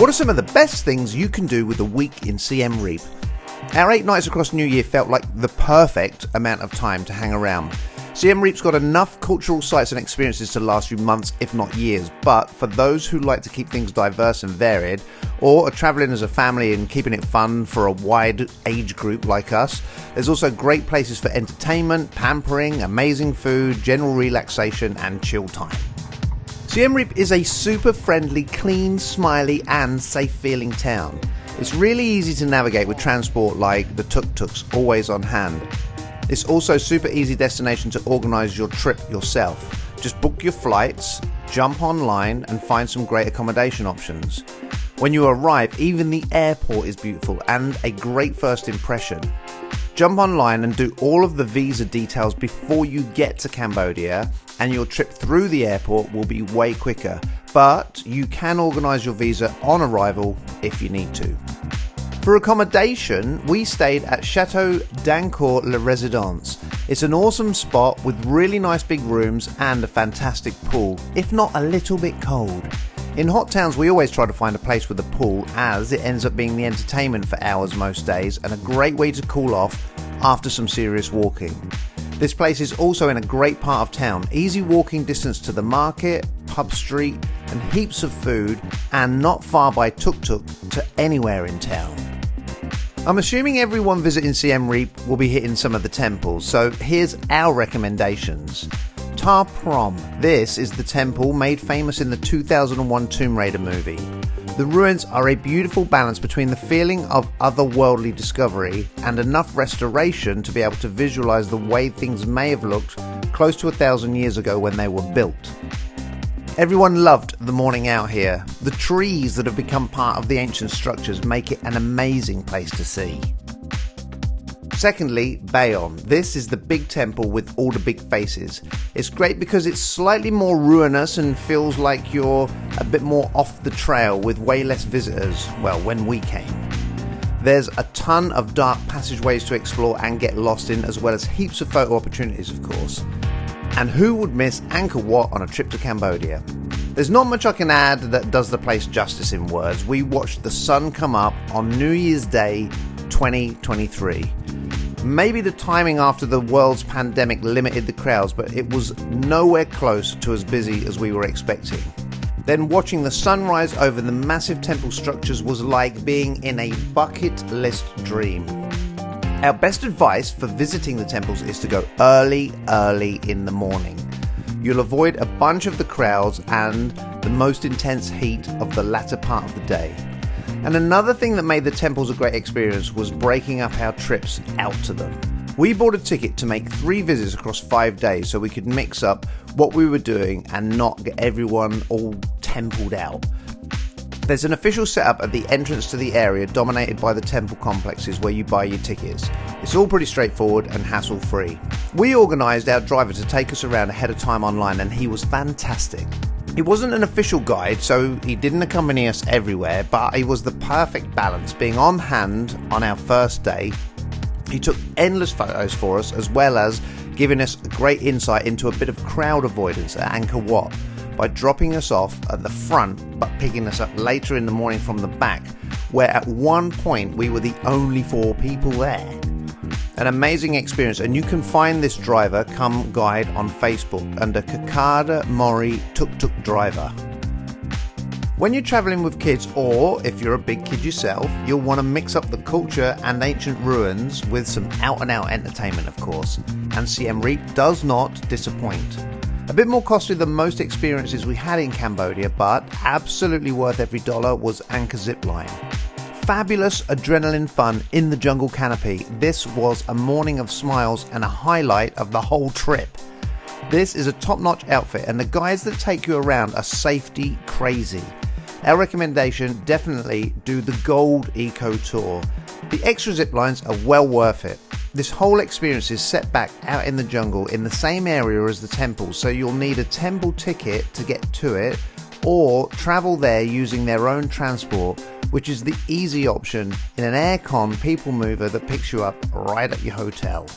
What are some of the best things you can do with a week in Siem Reap? Our 8 nights across New Year felt like the perfect amount of time to hang around. Siem Reap's got enough cultural sites and experiences to last you months, if not years, but for those who like to keep things diverse and varied, or are travelling as a family and keeping it fun for a wide age group like us, there's also great places for entertainment, pampering, amazing food, general relaxation and chill time. Siem Reap is a super friendly, clean, smiley and safe feeling town. It's really easy to navigate with transport like the tuk-tuks always on hand. It's also a super easy destination to organise your trip yourself. Just book your flights, jump online and find some great accommodation options. When you arrive, even the airport is beautiful and a great first impression. Jump online and do all of the visa details before you get to Cambodia, and your trip through the airport will be way quicker, but you can organise your visa on arrival if you need to. For accommodation, we stayed at Chateau d'Angkor Le Résidence. It's an awesome spot with really nice big rooms and a fantastic pool, if not a little bit cold. In hot towns, we always try to find a place with a pool, as it ends up being the entertainment for hours most days and a great way to cool off after some serious walking. This place is also in a great part of town, easy walking distance to the market, pub street and heaps of food, and not far by tuk-tuk to anywhere in town. I'm assuming everyone visiting Siem Reap will be hitting some of the temples, so here's our recommendations. Ta Prohm. This is the temple made famous in the 2001 Tomb Raider movie. The ruins are a beautiful balance between the feeling of otherworldly discovery and enough restoration to be able to visualize the way things may have looked close to 1,000 years ago when they were built. Everyone loved the morning out here. The trees that have become part of the ancient structures make it an amazing place to see. Secondly, Bayon. This is the big temple with all the big faces. It's great because it's slightly more ruinous and feels like you're a bit more off the trail with way less visitors, well, when we came. There's a ton of dark passageways to explore and get lost in, as well as heaps of photo opportunities, of course. And who would miss Angkor Wat on a trip to Cambodia? There's not much I can add that does the place justice in words. We watched the sun come up on New Year's Day 2023. Maybe the timing after the world's pandemic limited the crowds, but it was nowhere close to as busy as we were expecting. Then watching the sunrise over the massive temple structures was like being in a bucket list dream. Our best advice for visiting the temples is to go early in the morning. You'll avoid a bunch of the crowds and the most intense heat of the latter part of the day. And another thing that made the temples a great experience was breaking up our trips out to them. We bought a ticket to make 3 visits across 5 days so we could mix up what we were doing and not get everyone all templed out. There's an official setup at the entrance to the area dominated by the temple complexes where you buy your tickets. It's all pretty straightforward and hassle-free. We organised our driver to take us around ahead of time online, and he was fantastic. He wasn't an official guide, so he didn't accompany us everywhere, but he was the perfect balance, being on hand on our first day. He took endless photos for us, as well as giving us a great insight into a bit of crowd avoidance at Angkor Wat by dropping us off at the front but picking us up later in the morning from the back, where at one point we were the only 4 people there. An amazing experience, and you can find this driver come guide on Facebook under Kakada Mori Tuk Tuk Driver. When you're travelling with kids, or if you're a big kid yourself, you'll want to mix up the culture and ancient ruins with some out-and-out entertainment, of course, and Siem Reap does not disappoint. A bit more costly than most experiences we had in Cambodia, but absolutely worth every dollar, was Angkor zipline. Fabulous adrenaline fun in the jungle canopy. This was a morning of smiles and a highlight of the whole trip. This is a top-notch outfit, and the guides that take you around are safety crazy. Our recommendation, definitely do the Gold Eco Tour. The extra zip lines are well worth it. This whole experience is set back out in the jungle in the same area as the temple, so you'll need a temple ticket to get to it, or travel there using their own transport, which is the easy option in an aircon people mover that picks you up right at your hotel.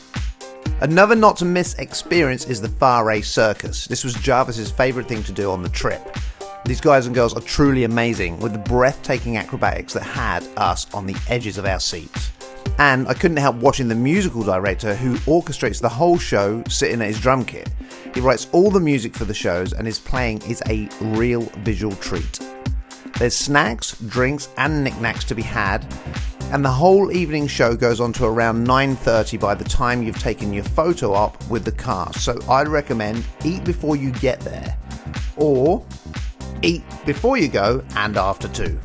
Another not to miss experience is the Far East Circus. This was Jarvis's favourite thing to do on the trip. These guys and girls are truly amazing with the breathtaking acrobatics that had us on the edges of our seats. And I couldn't help watching the musical director who orchestrates the whole show sitting at his drum kit. He writes all the music for the shows and his playing is a real visual treat. There's snacks, drinks and knickknacks to be had, and the whole evening show goes on to around 9:30 by the time you've taken your photo op with the cast. So I'd recommend eat before you get there, or eat before you go and after too.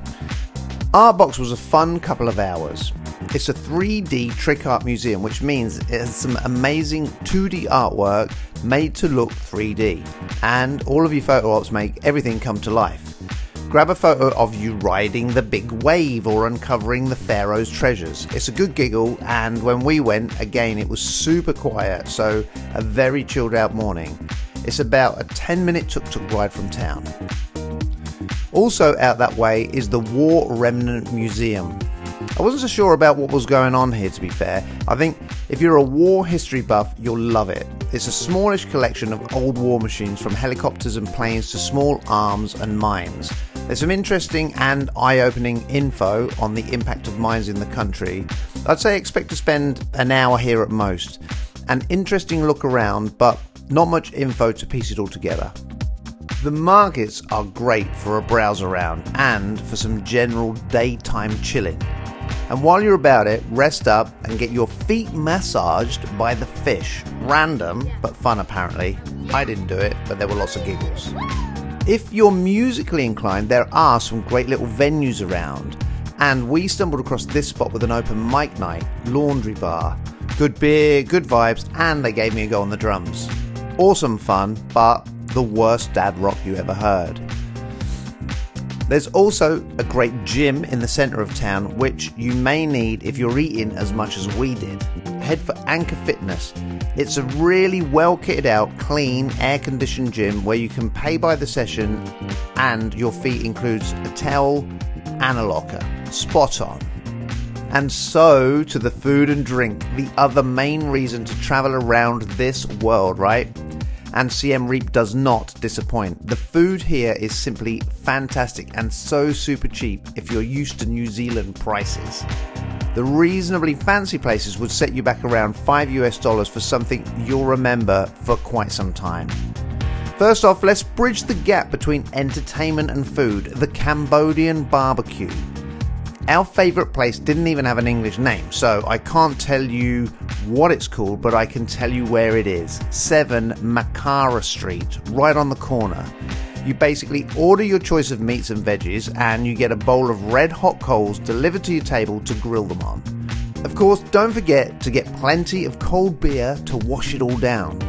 Artbox was a fun couple of hours. It's a 3D trick art museum, which means it has some amazing 2D artwork made to look 3D, and all of your photo ops make everything come to life. Grab a photo of you riding the big wave or uncovering the Pharaoh's treasures. It's a good giggle, and when we went, again, it was super quiet, so a very chilled out morning. It's about a 10-minute tuk-tuk ride from town. Also out that way is the War Remnant Museum. I wasn't so sure about what was going on here, to be fair. I think if you're a war history buff, you'll love it. It's a smallish collection of old war machines, from helicopters and planes to small arms and mines. There's some interesting and eye-opening info on the impact of mines in the country. I'd say expect to spend an hour here at most. An interesting look around, but not much info to piece it all together. The markets are great for a browse around and for some general daytime chilling. And while you're about it, rest up and get your feet massaged by the fish. Random, but fun apparently. I didn't do it, but there were lots of giggles. If you're musically inclined, there are some great little venues around. And we stumbled across this spot with an open mic night, laundry bar. Good beer, good vibes, and they gave me a go on the drums. Awesome fun, but the worst dad rock you ever heard. There's also a great gym in the centre of town, which you may need if you're eating as much as we did. Head for Angkor Fitness. It's a really well kitted out, clean, air-conditioned gym where you can pay by the session and your fee includes a towel and a locker. Spot on. And so to the food and drink, the other main reason to travel around this world, right? And Siem Reap does not disappoint. The food here is simply fantastic and so super cheap if you're used to New Zealand prices. The reasonably fancy places would set you back around $5 for something you'll remember for quite some time. First off, let's bridge the gap between entertainment and food, the Cambodian barbecue. Our favourite place didn't even have an English name, so I can't tell you what it's called, but I can tell you where it is. 7 Makara Street, right on the corner. You basically order your choice of meats and veggies, and you get a bowl of red hot coals delivered to your table to grill them on. Of course, don't forget to get plenty of cold beer to wash it all down.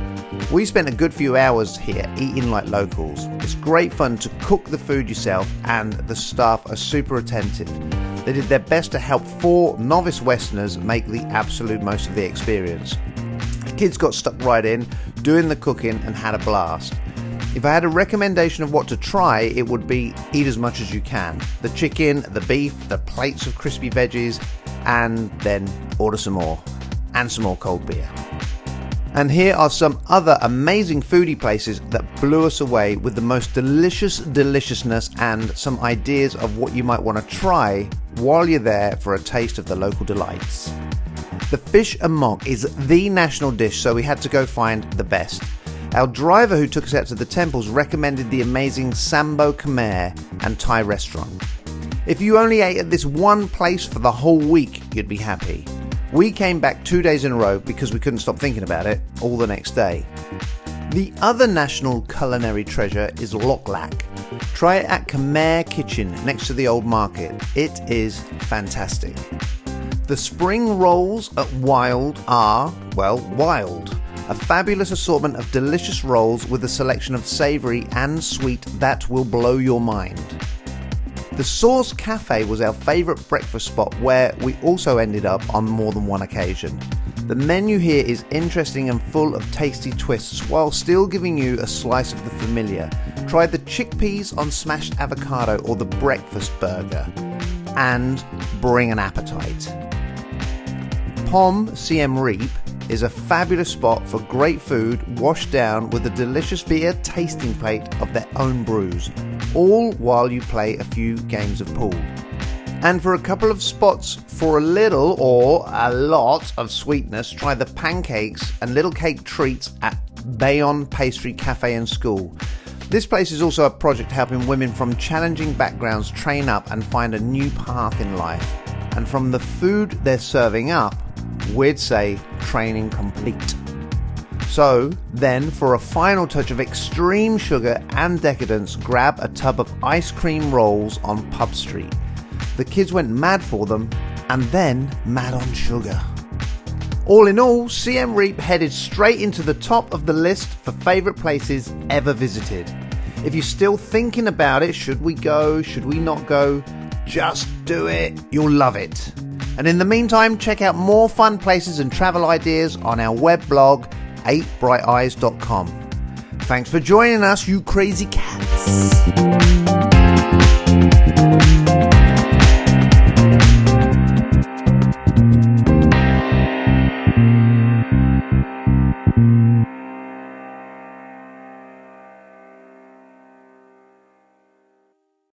We spent a good few hours here eating like locals. It's great fun to cook the food yourself, and the staff are super attentive. They did their best to help 4 novice Westerners make the absolute most of the experience. The kids got stuck right in, doing the cooking, and had a blast. If I had a recommendation of what to try, it would be eat as much as you can. The chicken, the beef, the plates of crispy veggies, and then order some more. And some more cold beer. And here are some other amazing foodie places that blew us away with the most delicious deliciousness and some ideas of what you might want to try while you're there for a taste of the local delights. The fish amok is the national dish, so we had to go find the best. Our driver who took us out to the temples recommended the amazing Sambo Khmer and Thai restaurant. If you only ate at this one place for the whole week, you'd be happy. We came back 2 days in a row because we couldn't stop thinking about it all the next day. The other national culinary treasure is Lok Lak. Try it at Khmer Kitchen next to the old market. It is fantastic. The spring rolls at Wild are, well, wild. A fabulous assortment of delicious rolls with a selection of savoury and sweet that will blow your mind. The Source Cafe was our favourite breakfast spot where we also ended up on more than one occasion. The menu here is interesting and full of tasty twists while still giving you a slice of the familiar. Try the chickpeas on smashed avocado or the breakfast burger. And bring an appetite. Siem Reap is a fabulous spot for great food washed down with a delicious beer tasting plate of their own brews, all while you play a few games of pool. And for a couple of spots for a little or a lot of sweetness, try the pancakes and little cake treats at Bayonne Pastry Cafe and School. This place is also a project helping women from challenging backgrounds train up and find a new path in life. And from the food they're serving up, we'd say training complete. So then, for a final touch of extreme sugar and decadence, grab a tub of ice cream rolls on Pub Street. The kids went mad for them, and then mad on sugar. All in all, Siem Reap headed straight into the top of the list for favourite places ever visited. If you're still thinking about it, should we go, should we not go, just do it, you'll love it. And in the meantime, check out more fun places and travel ideas on our web blog, 8brighteyes.com. Thanks for joining us, you crazy cats.